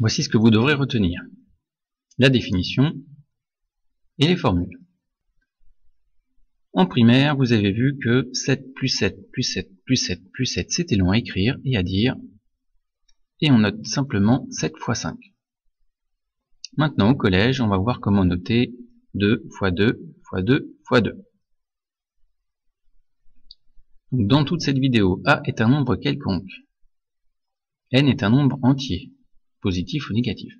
Voici ce que vous devrez retenir. La définition et les formules. En primaire, vous avez vu que 7 plus 7 plus 7 plus 7 plus 7, c'était long à écrire et à dire, et on note simplement 7 fois 5. Maintenant, au collège, on va voir comment noter 2 fois 2 fois 2 fois 2. Donc, dans toute cette vidéo, A est un nombre quelconque. N est un nombre entier, positif ou négatif.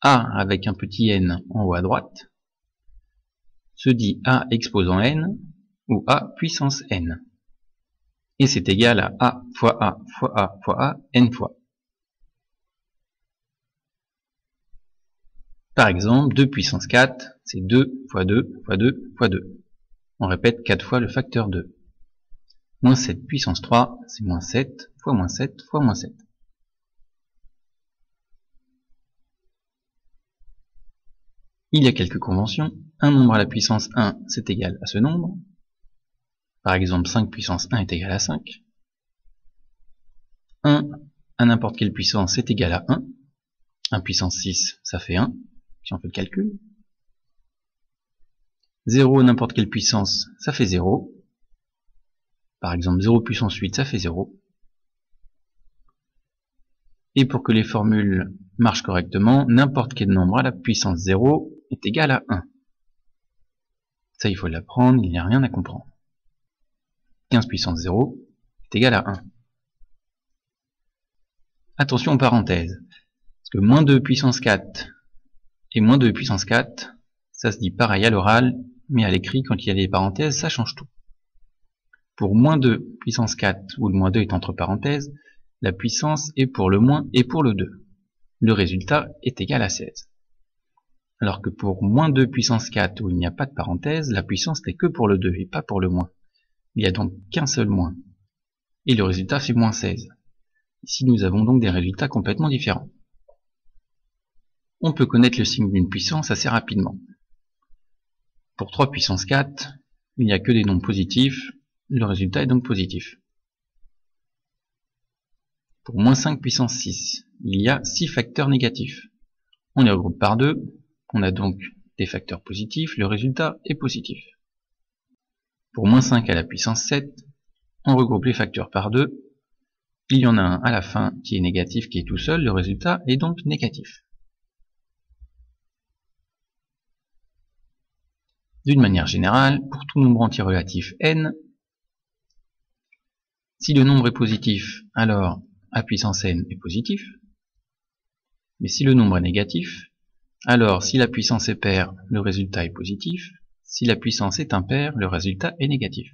A avec un petit n en haut à droite se dit A exposant n ou A puissance n. Et c'est égal à A fois A fois A fois A n fois. Par exemple, 2 puissance 4, c'est 2 fois 2 fois 2 fois 2. On répète 4 fois le facteur 2. Moins 7 puissance 3, c'est moins 7 fois moins 7 fois moins 7. Il y a quelques conventions. Un nombre à la puissance 1, c'est égal à ce nombre. Par exemple, 5 puissance 1 est égal à 5. 1 à n'importe quelle puissance est égal à 1. 1 puissance 6, ça fait 1, si on fait le calcul. 0 à n'importe quelle puissance, ça fait 0. Par exemple, 0 puissance 8, ça fait 0. Et pour que les formules marchent correctement, n'importe quel nombre à la puissance 0 est égal à 1. Ça, il faut l'apprendre, il n'y a rien à comprendre. 15 puissance 0 est égal à 1. Attention aux parenthèses, parce que moins 2 puissance 4 et moins 2 puissance 4, ça se dit pareil à l'oral, mais à l'écrit, quand il y a des parenthèses, ça change tout. Pour moins 2 puissance 4, où le moins 2 est entre parenthèses, la puissance est pour le moins et pour le 2. Le résultat est égal à 16. Alors que pour moins 2 puissance 4, où il n'y a pas de parenthèse, la puissance n'est que pour le 2 et pas pour le moins. Il n'y a donc qu'un seul moins. Et le résultat fait moins 16. Ici, nous avons donc des résultats complètement différents. On peut connaître le signe d'une puissance assez rapidement. Pour 3 puissance 4, il n'y a que des nombres positifs, le résultat est donc positif. Pour moins 5 puissance 6, il y a 6 facteurs négatifs. On les regroupe par 2, on a donc des facteurs positifs, le résultat est positif. Pour moins 5 à la puissance 7, on regroupe les facteurs par 2, il y en a un à la fin qui est négatif, qui est tout seul, le résultat est donc négatif. D'une manière générale, pour tout nombre entier relatif n, si le nombre est positif, alors a puissance n est positif. Mais si le nombre est négatif, alors si la puissance est paire, le résultat est positif. Si la puissance est impaire, le résultat est négatif.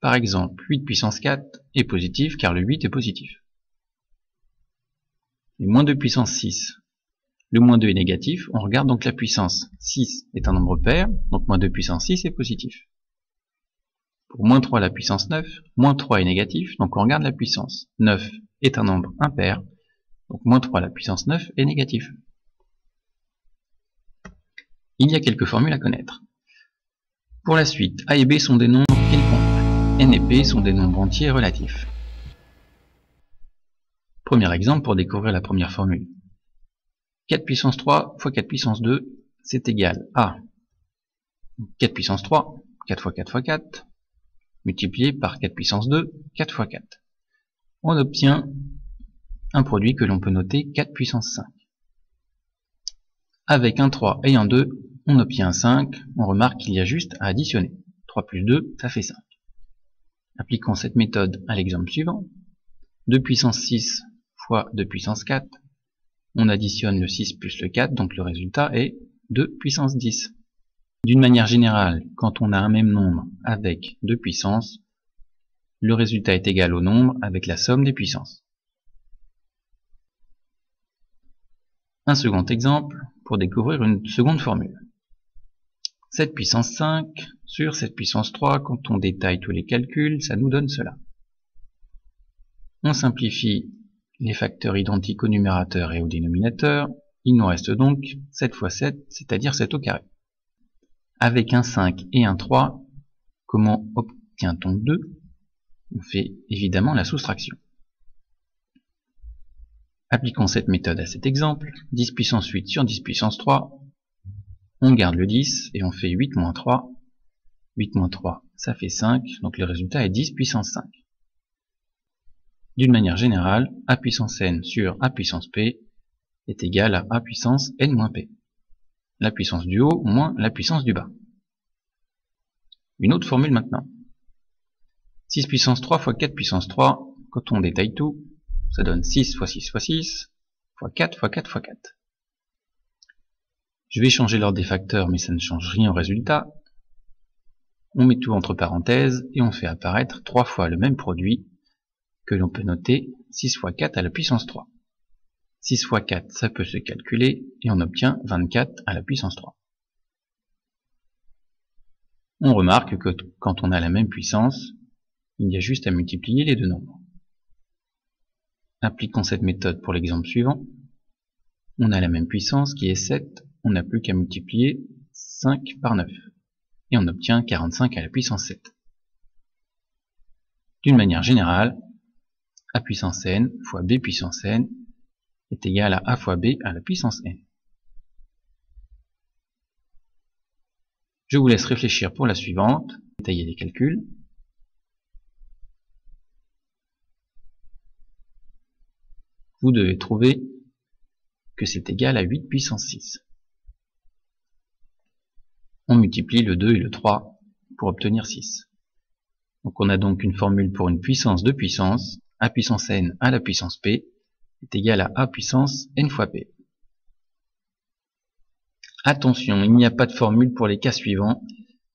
Par exemple, 8 puissance 4 est positif car le 8 est positif. Et moins 2 puissance 6. Le moins 2 est négatif, on regarde donc la puissance. 6 est un nombre pair, donc moins 2 puissance 6 est positif. Pour moins 3 à la puissance 9, moins 3 est négatif, donc on regarde la puissance. 9 est un nombre impair, donc moins 3 à la puissance 9 est négatif. Il y a quelques formules à connaître. Pour la suite, A et B sont des nombres quelconques. N et P sont des nombres entiers relatifs. Premier exemple pour découvrir la première formule. 4 puissance 3 fois 4 puissance 2, c'est égal à 4 puissance 3, 4 fois 4 fois 4, multiplié par 4 puissance 2, 4 fois 4. On obtient un produit que l'on peut noter 4 puissance 5. Avec un 3 et un 2, on obtient un 5. On remarque qu'il y a juste à additionner. 3 plus 2, ça fait 5. Appliquons cette méthode à l'exemple suivant. 2 puissance 6 fois 2 puissance 4. On additionne le 6 plus le 4, donc le résultat est 2 puissance 10. D'une manière générale, quand on a un même nombre avec 2 puissances, le résultat est égal au nombre avec la somme des puissances. Un second exemple pour découvrir une seconde formule. 7 puissance 5 sur 7 puissance 3, quand on détaille tous les calculs, ça nous donne cela. On simplifie les facteurs identiques au numérateur et au dénominateur. Il nous reste donc 7 fois 7, c'est-à-dire 7 au carré. Avec un 5 et un 3, comment obtient-on 2? On fait évidemment la soustraction. Appliquons cette méthode à cet exemple. 10 puissance 8 sur 10 puissance 3. On garde le 10 et on fait 8 moins 3. 8 moins 3, ça fait 5, donc le résultat est 10 puissance 5. D'une manière générale, a puissance n sur a puissance p est égal à a puissance n moins p. La puissance du haut moins la puissance du bas. Une autre formule maintenant. 6 puissance 3 fois 4 puissance 3, quand on détaille tout, ça donne 6 fois 6 fois 6, fois 4 fois 4 fois 4. Je vais changer l'ordre des facteurs, mais ça ne change rien au résultat. On met tout entre parenthèses et on fait apparaître 3 fois le même produit que l'on peut noter 6 fois 4 à la puissance 3. 6 fois 4, ça peut se calculer et on obtient 24 à la puissance 3. On remarque que quand on a la même puissance, il y a juste à multiplier les deux nombres. Appliquons cette méthode pour l'exemple suivant. On a la même puissance qui est 7, on n'a plus qu'à multiplier 5 par 9. Et on obtient 45 à la puissance 7. D'une manière générale, a puissance n fois b puissance n est égal à a fois b à la puissance n. Je vous laisse réfléchir pour la suivante, détailler les calculs. Vous devez trouver que c'est égal à 8 puissance 6. On multiplie le 2 et le 3 pour obtenir 6. Donc on a donc une formule pour une puissance de puissance, a puissance n à la puissance p est égal à a puissance n fois p. Attention, il n'y a pas de formule pour les cas suivants,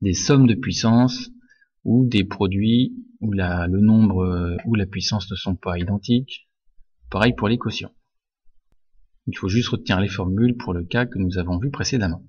des sommes de puissance ou des produits où le nombre ou la puissance ne sont pas identiques. Pareil pour les quotients. Il faut juste retenir les formules pour le cas que nous avons vu précédemment.